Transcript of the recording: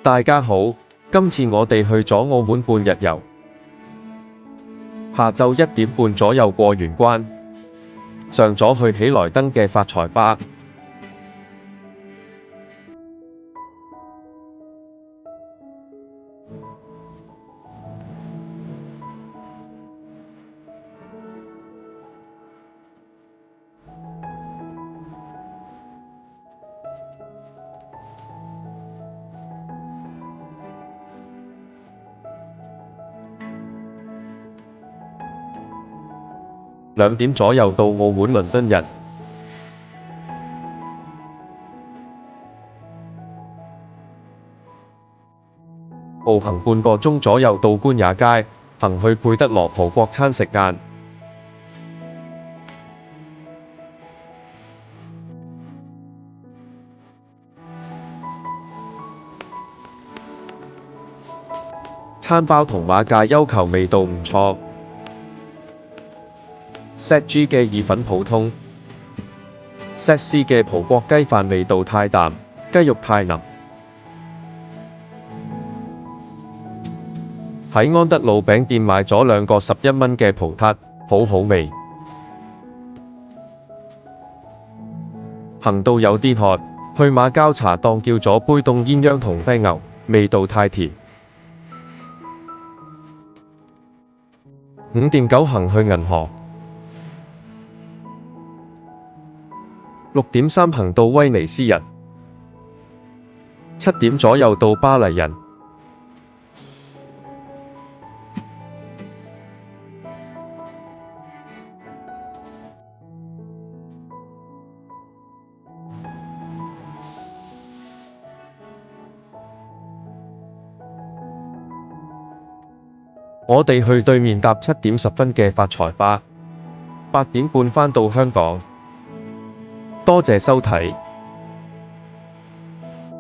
大家好，今次我哋去咗澳門半日遊，下晝1點半左右過完關，上咗去喜來登嘅發財巴。2點左右到澳門倫敦人，步行半個鐘左右到官也街，行去佩德羅葡國餐食晏。餐包同馬介休球味道唔錯。Set G 嘅意粉普通 ，Set C 嘅葡國雞飯味道太淡，雞肉太腍。喺安德路餅店買咗2個11蚊嘅葡撻，好好味。行到有啲渴，去馬交茶檔叫咗杯凍鴛鴦同啤牛，味道太甜。5點9行去銀河。6點3行到威尼斯人，7點左右到巴黎人。我哋去對面搭7點10分嘅發財巴，8點半返到香港。多謝收睇。